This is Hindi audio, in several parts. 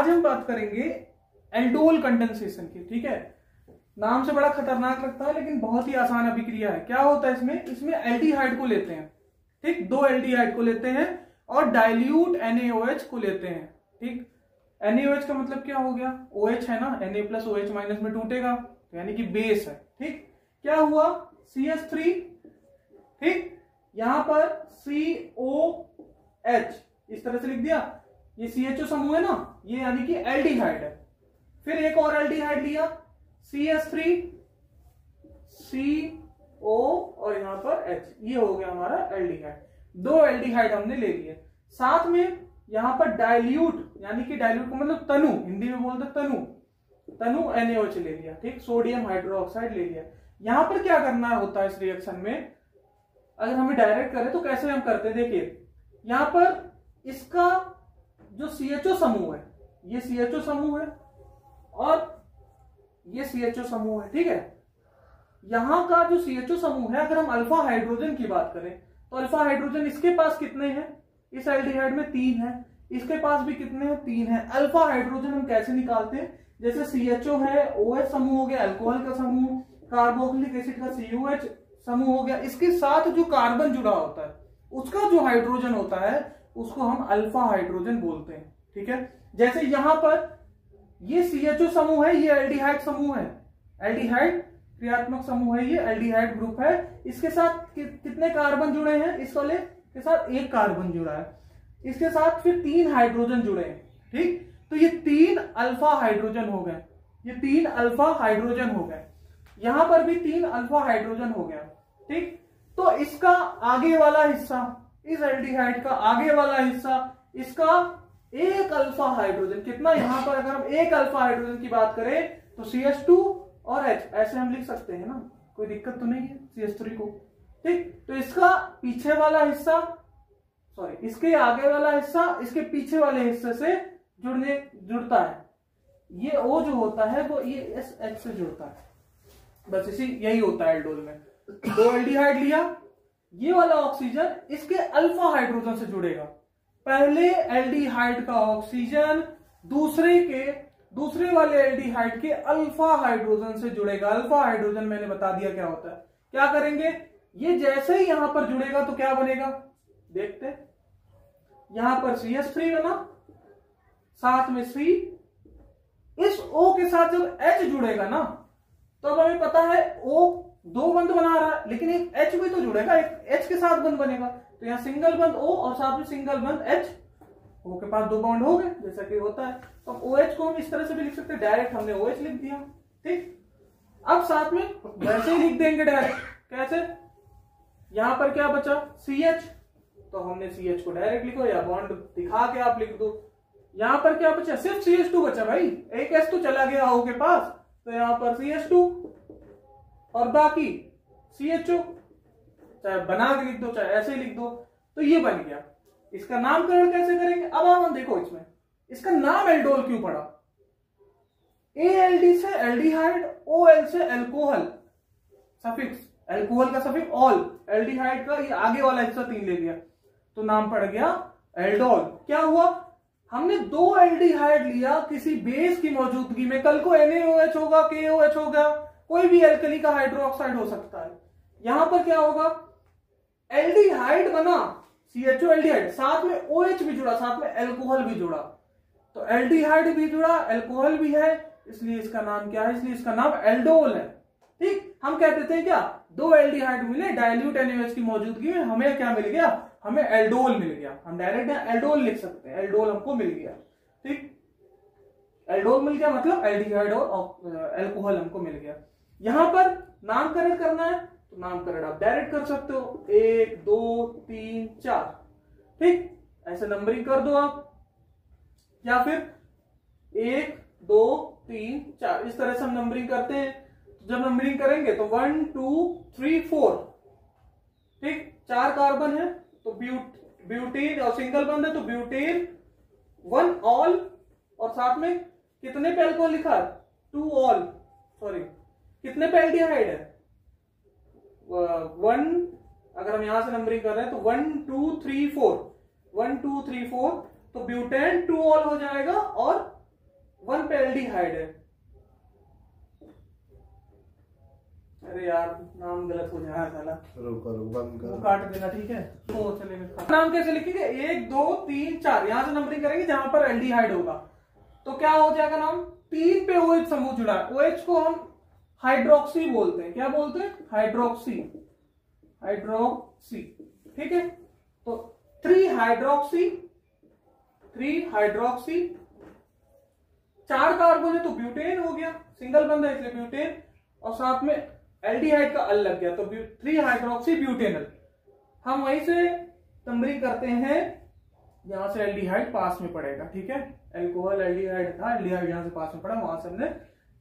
आज हम बात करेंगे एल्डोल कंडेंसेशन की। ठीक है, नाम से बड़ा खतरनाक लगता है लेकिन बहुत ही आसान अभिक्रिया है। क्या होता है इसमें एल्डिहाइड को लेते हैं, ठीक, 2 एल्डिहाइड को लेते हैं और डाइल्यूट NaOH को लेते हैं। ठीक, NaOH का मतलब क्या हो गया, OH है ना, Na प्लस OH माइनस में टूटेगा तो यानी कि बेस है। ठीक, क्या हुआ CH3, ठीक, यहां पर COH इस तरह से लिख दिया, ये CHO समूह है ना, ये यानी कि एल्डिहाइड है। फिर एक और एल्डिहाइड लिया CH3 CO और यहां पर H, ये हो गया हमारा एल्डिहाइड। 2 एल्डिहाइड हमने ले लिए, साथ में यहां पर डाइल्यूट यानी कि डाइल्यूट को मतलब तनु, हिंदी में बोलते तनु NaOH ले लिया। ठीक, सोडियम हाइड्रोक्साइड ले लिया। यहां पर क्या करना होता है इस रिएक्शन में, अगर हमें डायरेक्ट करें तो कैसे हम करते हैं, देखिए यहां पर इसका जो CHO समूह है, ये CHO समूह है और ये CHO समूह है। ठीक है, यहां का जो CHO समूह है, अगर हम अल्फा हाइड्रोजन की बात करें तो अल्फा हाइड्रोजन इसके पास कितने हैं, इस एल्डिहाइड में 3 है, इसके पास भी कितने हैं, 3 है। अल्फा हाइड्रोजन हम कैसे निकालते हैं, जैसे CHO है, OH समूह हो गया, अल्कोहल का समूह, कार्बोक्सिलिक एसिड का COH समूह हो गया, इसके साथ जो कार्बन जुड़ा होता है उसका जो हाइड्रोजन होता है उसको हम अल्फा हाइड्रोजन बोलते हैं। ठीक है, जैसे यहां पर ये CHO समूह है, ये एल्डिहाइड समूह है, एल्डिहाइड क्रियात्मक समूह है, ये एल्डिहाइड ग्रुप है, इसके साथ कितने कार्बन जुड़े हैं, इस वाले के साथ 1 कार्बन जुड़ा है, इसके साथ फिर 3 हाइड्रोजन जुड़े हैं। ठीक, तो ये 3 अल्फा हाइड्रोजन हो गए, ये 3 अल्फा हाइड्रोजन हो गए, यहां पर भी 3 अल्फा हाइड्रोजन हो गया। ठीक, तो इसका आगे वाला हिस्सा, इस एल्डिहाइड का आगे वाला हिस्सा, इसका 1 अल्फा हाइड्रोजन, कितना यहां पर अगर हम 1 अल्फा हाइड्रोजन की बात करें तो CH2 और H ऐसे हम लिख सकते हैं ना, कोई दिक्कत तो नहीं है CH3 को। ठीक, तो इसका पीछे वाला हिस्सा, सॉरी इसके आगे वाला हिस्सा इसके पीछे वाले हिस्से से जुड़ता है, ये O जो होता है वो ये SH से जुड़ता है, बस यही होता है एल्डोल में। 2 एल्डिहाइड लिया, ये वाला ऑक्सीजन इसके अल्फा हाइड्रोजन से जुड़ेगा, पहले एल्डिहाइड का ऑक्सीजन दूसरे वाले एल्डिहाइड के अल्फा हाइड्रोजन से जुड़ेगा। अल्फा हाइड्रोजन मैंने बता दिया क्या होता है। क्या करेंगे, ये जैसे ही यहां पर जुड़ेगा तो क्या बनेगा, देखते, यहां पर CH3 बना, साथ में C, इस O के साथ जब H जुड़ेगा ना तो अब हमें पता है O 2 बंद बना रहा है, लेकिन एक H भी तो जुड़ेगा, एक H के साथ बंद बनेगा, तो यहाँ सिंगल बंद O और साथ में सिंगल बंद H, O के पास 2 बॉन्ड हो गए जैसा कि होता है। तो OH को हम इस तरह से भी लिख सकते हैं, डायरेक्ट हमने OH लिख दिया। ठीक, अब साथ में वैसे ही लिख देंगे डायरेक्ट, कैसे, यहां पर क्या बचा CH, तो हमने CH को डायरेक्ट लिखो या बॉन्ड दिखा के आप लिख दो। यहां पर क्या बचा, सिर्फ CH2 बचा भाई, एक H तो चला गया O के पास, तो यहां पर CH2 और बाकी CHO, चाहे बना के लिख दो चाहे ऐसे लिख दो, तो ये बन गया। इसका नामकरण कैसे करेंगे, अब हम देखो इसमें इसका नाम एल्डोल क्यों पड़ा, ALD से एल्डिहाइड, OL से एल्कोहल, सफिक्स एल्कोहल का सफिक्स ऑल, एल्डिहाइड का ये आगे वाला हिस्सा 3 ले लिया तो नाम पड़ गया एल्डोल। क्या हुआ, हमने 2 एल्डिहाइड लिया किसी बेस की मौजूदगी में, कल को NaOH होगा, KOH होगा, कोई भी एल्कली का हाइड्रोक्साइड हो सकता है। यहां पर क्या होगा, एल्डिहाइड बना CHO एल्डिहाइड, साथ में OH भी जुड़ा, साथ में एल्कोहल भी जुड़ा, तो एल्डिहाइड भी जुड़ा, एल्कोहल भी है, इसलिए इसका नाम क्या है, इसलिए इसका नाम एल्डोल है। ठीक, हम कहते थे क्या, 2 एल्डिहाइड मिले डाइल्यूट NaOH की मौजूदगी में, हमें क्या मिल गया, हमें एल्डोल मिल गया, हम डायरेक्ट एल्डोल लिख सकते हैं, एल्डोल हमको मिल गया। ठीक, एल्डोल मिल गया मतलब एल्डिहाइड और एल्कोहल हमको मिल गया। यहां पर नामकरण करना है तो नामकरण आप डायरेक्ट कर सकते हो, 1 2 3 4, ठीक, ऐसे नंबरिंग कर दो आप, या फिर 1 2 3 4 इस तरह से हम नंबरिंग करते हैं। जब नंबरिंग करेंगे तो 1 2 3 4, ठीक, 4 कार्बन है तो ब्यूटीन और सिंगल बंद है तो ब्यूटीन 1 ऑल, और साथ में कितने पे अल्कोहल लिखा है, 2 ऑल, सॉरी कितने पे एल्डिहाइड है, 1, अगर हम यहां से नंबरिंग कर रहे हैं तो 1 2 3 4, 1 2 3 4, तो ब्यूटेन 2 ऑल हो जाएगा और एल्डिहाइड है, अरे यार नाम गलत हो जाए साला, बंद कर, काट देना ठीक है। तो चलेगा, नाम कैसे लिखेंगे, 1 2 3 4, यहां से नंबरिंग करेंगे जहां पर एल्डिहाइड होगा। तो क्या हो जाएगा नाम, 3 पे OH समूह जुड़ा है, OH को हम हाइड्रोक्सी बोलते हैं, क्या बोलते हैं, हाइड्रोक्सी, हाइड्रोक्सी, ठीक है। तो 3 हाइड्रोक्सी, 4 कार्बन है तो ब्यूटेन हो गया, सिंगल बंद है इसलिए ब्यूटेन, और साथ में एल्डिहाइड का अल लग गया तो 3 हाइड्रोक्सी ब्यूटेनल। हम वहीं से नंबरिंग करते हैं, यहां से एल्डिहाइड पास में पड़ेगा, ठीक है, एल्कोहल एल्डिहाइड था, एल्डिहाइड यहां से पास में पड़ा, वहां से हमने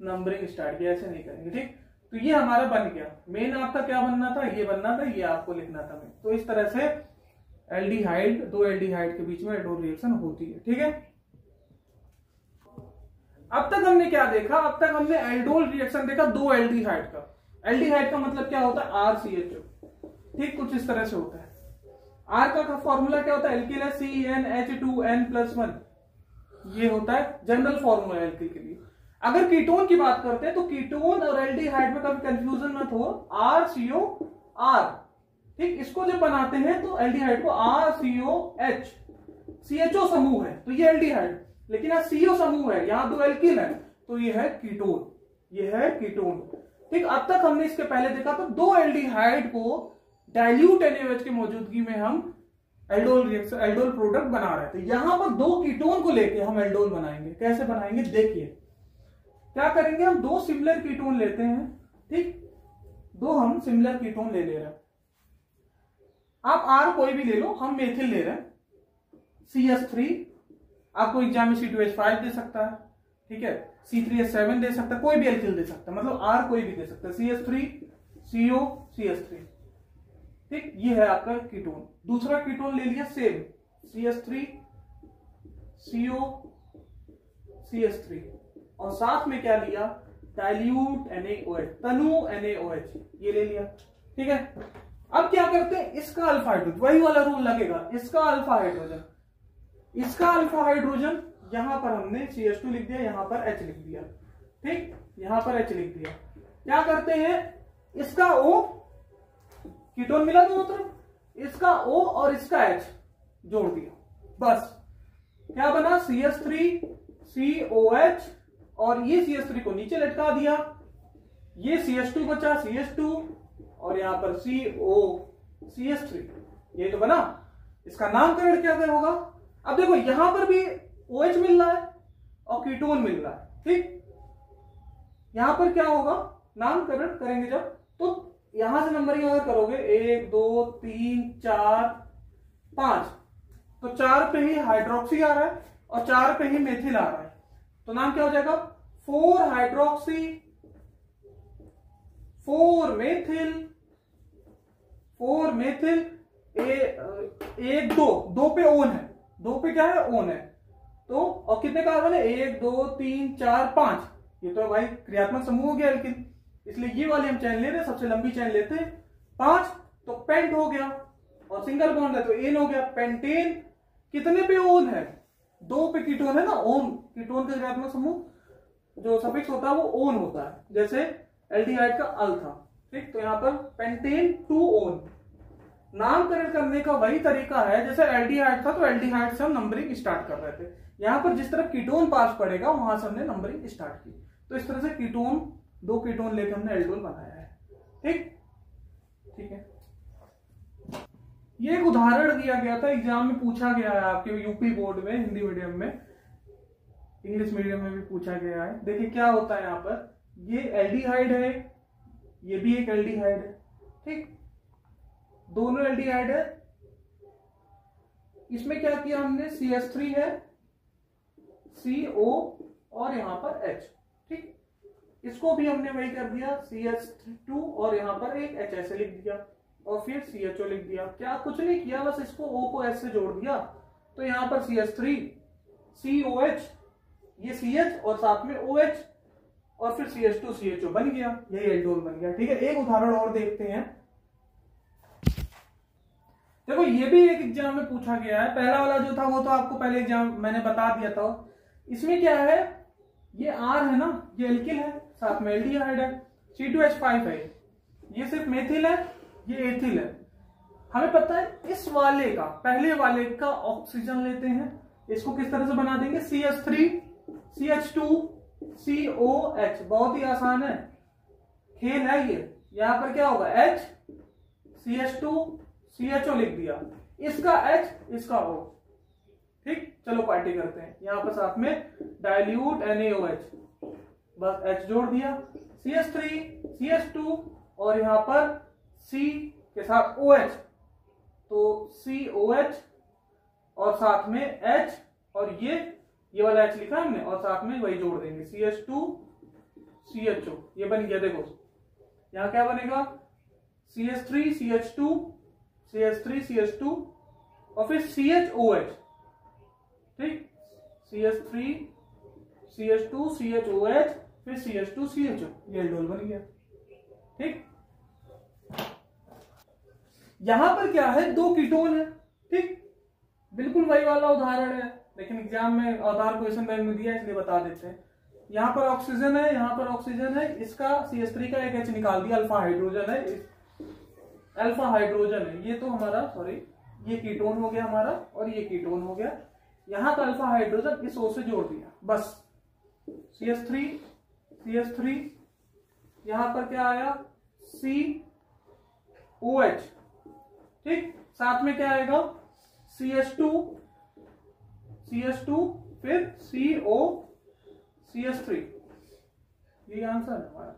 नंबरिंग स्टार्ट किया, ऐसे नहीं करेंगे, ठीक। तो ये हमारा बन गया, मेन आपका क्या बनना था, ये बनना था, ये आपको लिखना था। तो इस तरह से एल्डिहाइड, 2 एल्डिहाइड के बीच में एल्डोल रिएक्शन होती है, ठीक है। अब तक हमने क्या देखा, अब तक हमने एल्डोल रिएक्शन देखा 2 एल्डिहाइड का। एल्डिहाइड का मतलब क्या होता है, RCHO, ठीक, कुछ इस तरह से होता है। R का फॉर्मूला क्या होता है, एल्किल है, CnH2n+1, ये होता है जनरल फॉर्मूला एल्किल के लिए। अगर कीटोन की बात करते हैं तो कीटोन और एल्डिहाइड में कभी कंफ्यूजन मत हो, RCOR, ठीक, इसको जब बनाते हैं तो एल्डिहाइड को RCOH, CHO समूह है तो ये एल्डिहाइड, लेकिन यहाँ CO समूह है, यहाँ 2 एल्किल है तो ये है कीटोन, ये है कीटोन, ठीक। अब तक हमने इसके पहले देखा तो 2 एल्डिहाइड को डाइल्यूट NaOH की मौजूदगी में हम एल्डोल रिएक्शन, एल्डोल प्रोडक्ट बना रहे थे। यहां पर 2 कीटोन को लेके हम एल्डोल बनाएंगे, कैसे बनाएंगे देखिए। क्या करेंगे, हम 2 सिमिलर कीटोन लेते हैं, ठीक, 2 हम सिमिलर कीटोन ले रहे हैं, आप R कोई भी ले लो, हम मेथिल ले रहे हैं, CS3, आपको एग्जाम में C2H5 दे सकता है, ठीक है, C3H7 दे सकता है, कोई भी एल्किल दे सकता है, मतलब R कोई भी दे सकता है, CS3 CO CS3, ठीक, ये है आपका कीटोन। दूसरा कीटोन ले लिया सेम, CS3 CO CS3, और साथ में क्या लिया, डाइल्यूट NaOH, तनु NaOH, ये ले लिया, ठीक है। अब क्या करते हैं, इसका अल्फा हाइड्रोजन, वही वाला रूल लगेगा, इसका अल्फा हाइड्रोजन, इसका अल्फा हाइड्रोजन, यहां पर हमने CH2 लिख दिया, यहां पर H लिख दिया, ठीक, यहां पर H लिख दिया। क्या करते हैं, इसका O, कीटोन मिला दोनों तरफ, इसका O और इसका H जोड़ दिया, बस क्या बना, CH3 COH, और ये CH3 को नीचे लटका दिया, ये CH2 बचा, CH2, और यहां पर CH3, ये तो बना। इसका नामकरण क्या होगा, अब देखो यहां पर भी OH मिल रहा है और कीटोन मिल रहा है, ठीक, यहां पर क्या होगा, नामकरण करेंगे जब, तो यहां से नंबरिंग अगर करोगे 1 2 3 4 5, तो 4 पे ही हाइड्रोक्सी आ रहा है और 4 पे ही मेथिल आ रहा है, तो नाम क्या हो जाएगा, 4 हाइड्रोक्सी 4 मेथिल 4 मेथिल, 1 2 पे ओन है, 2 पे क्या है, ओन है, तो और कितने कार्बन है, 1 2 3 4 5, ये तो भाई क्रियात्मक समूह हो गया एल्किन, इसलिए ये वाली हम चैन ले रहे हैं, सबसे लंबी चैन लेते हैं 5, तो पेंट हो गया, और सिंगल बॉन्ड है तो एन हो गया, पेंटेन। कितने पे ओन है, 2 पे कीटोन है ना, ओन, कीटोन का क्रियात्मक समूह जो सफिक्स होता है वो ओन होता है, जैसे एल्डिहाइड का अल था, ठीक, तो यहां पर पेंटेन 2 ओन। नामकरण करने का वही तरीका है जैसे एल्डिहाइड था, तो एल्डिहाइड से हम नंबरिंग स्टार्ट कर रहे थे, यहां पर जिस तरफ कीटोन पास पड़ेगा वहां से हमने नंबरिंग स्टार्ट की, तो इस तरह से कीटोन, 2 कीटोन लेकर हमने एल्डोल बनाया है, ठीक, ठीक है। ये एक उदाहरण दिया गया था, एग्जाम में पूछा गया है आपके यूपी बोर्ड में, हिंदी मीडियम में, इंग्लिश मीडियम में भी पूछा गया है। देखिए क्या होता है, यहाँ पर ये एल्डिहाइड है, ये भी एक एल्डिहाइड है, ठीक, दोनों एल्डिहाइड है, इसमें क्या किया हमने, CH3 है, CO और यहां पर H, ठीक, इसको भी हमने वही कर दिया, CH2 और यहां पर एक H ऐसे लिख दिया, और फिर CHO लिख दिया, क्या कुछ नहीं किया, बस इसको O को S से जोड़ दिया, तो यहां पर CH3 COH, ये CH और साथ में OH, और फिर CH2 CHO बन गया, यही एल्डोल बन गया, ठीक है। एक उदाहरण और देखते हैं, देखो ये भी एक एग्जाम में पूछा गया है, पहला वाला जो था वो तो आपको पहले एग्जाम मैंने बता दिया था, इसमें क्या है, ये R है ना, ये एल्किल है, साथ में एल्डिहाइड है, C2H5 है, ये सिर्फ मेथिल है, ये एथिल है। हमें पता है इस वाले का, पहले वाले का ऑक्सीजन लेते हैं, इसको किस तरह से बना देंगे, CH3 CH2 COH। बहुत ही आसान है, खेल है ये। यहां पर क्या होगा, H CH2 CHO लिख दिया, इसका H इसका O। ठीक, चलो पार्टी करते हैं। यहां पर साथ में डाइल्यूट NaOH, बस H जोड़ दिया, CH3 CH2 और यहां पर C के साथ OH, तो COH और साथ में H, और ये वाला H लिखा हमने, और साथ में वही जोड़ देंगे CH2 CHO। ये बन गया, देखो यहां क्या बनेगा, CH3 CH2 CH3 CH2 और फिर CHOH। ठीक, CH3 CH2 CHOH फिर CH2 CHO, ये एल्डोल बन गया। ठीक, यहां पर क्या है, दो कीटोन है। ठीक, बिल्कुल वही वाला उदाहरण है, लेकिन एग्जाम में आधार क्वेश्चन बैंक में दिया इसलिए बता देते हैं। यहां पर ऑक्सीजन है, यहां पर ऑक्सीजन है, इसका CH3 का एक H निकाल दिया, अल्फा हाइड्रोजन है, अल्फा हाइड्रोजन है। ये तो हमारा, सॉरी, ये कीटोन हो गया हमारा और ये कीटोन हो गया। यहां का अल्फा हाइड्रोजन इस O से जोड़ दिया, बस CH3 यहां पर क्या आया, COH। ठीक, साथ में क्या आएगा, CH2 फिर CO CH3। ये आंसर है हमारा।